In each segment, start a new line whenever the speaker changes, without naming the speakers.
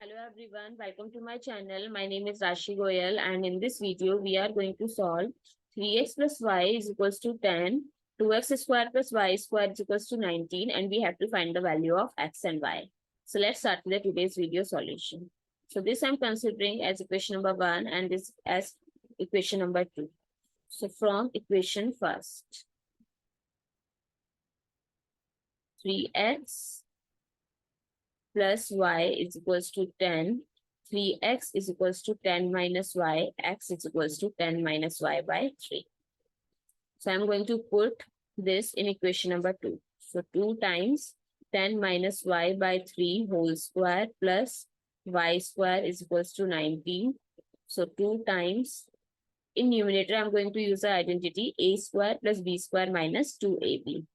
Hello everyone, welcome to my channel. My name is Rashi Goel and in this video we are going to solve 3x plus y is equals to 10, 2x square plus y square is equals to 19 and we have to find the value of x and y. So let's start with today's video solution. So this I'm considering as equation number 1 and this as equation number 2. So from equation first, 3x plus y is equals to 10. 3x is equals to 10 minus y. X is equals to 10 minus y by 3. So I'm going to put this in equation number 2. So 2 times 10 minus y by 3 whole square plus y square is equals to 19. So 2 times, in numerator I'm going to use the identity a square plus b square minus 2ab.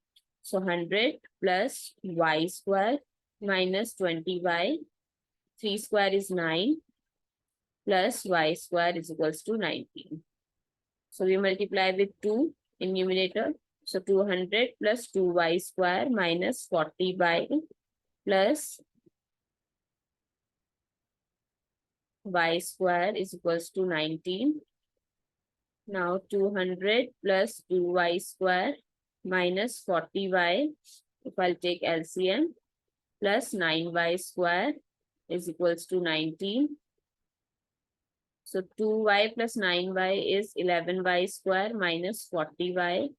So 100 plus y square minus 20y, 3 square is 9, plus y square is equals to 19. So we multiply with 2 in numerator. So 200 plus 2y square minus 40y plus y square is equals to 19. Now 200 plus 2y square minus 40y, if I'll take LCM, plus 9y square is equals to 19. So 2y plus 9y is 11y square minus 40y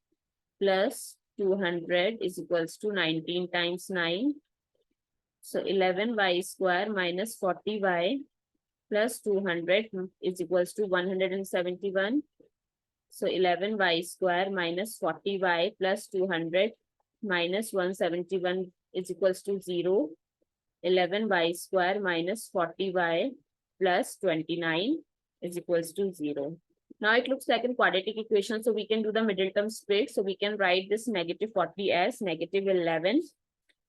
plus 200 is equals to 19 times 9. So 11y square minus 40y plus 200 is equals to 171. So 11y square minus 40y plus 200 minus 171 is equals to 0. 11y square minus 40y plus 29 is equals to 0. Now it looks like a quadratic equation, so we can do the middle term split. So we can write this negative 40 as negative 11,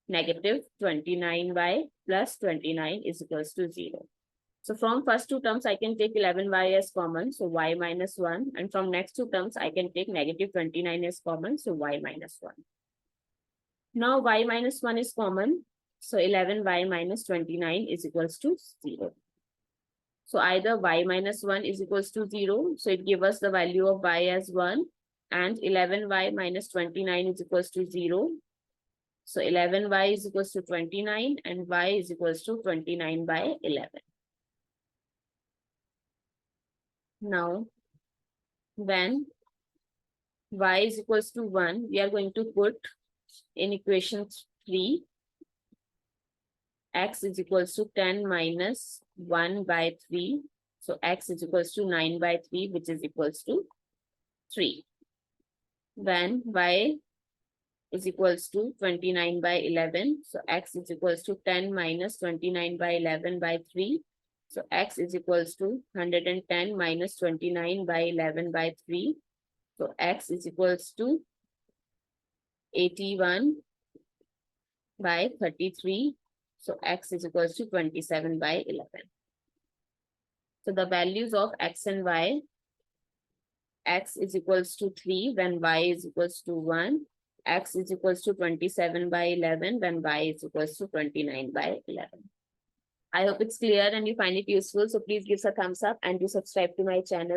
negative 29y plus 29 is equals to 0. So from first two terms, I can take 11y as common, so y minus 1. And from next two terms, I can take negative 29 as common, so y minus 1. Now y minus 1 is common, so 11y minus 29 is equals to 0. So either y minus 1 is equals to 0, so it gives us the value of y as 1, and 11y minus 29 is equals to 0. So 11y is equals to 29 and y is equals to 29 by 11. Now, when y is equals to 1, we are going to put in equation 3, x is equals to 10 minus 1 by 3. So x is equals to 9 by 3, which is equals to 3. When y is equals to 29 by 11. So x is equals to 10 minus 29 by 11 by 3. So x is equals to 110 minus 29 by 11 by 3. So x is equals to 81 by 33. So x is equals to 27 by 11. So the values of x and y, x is equals to 3 when y is equals to 1. X is equals to 27 by 11 when y is equals to 29 by 11. I hope it's clear and you find it useful. So please give us a thumbs up and do subscribe to my channel.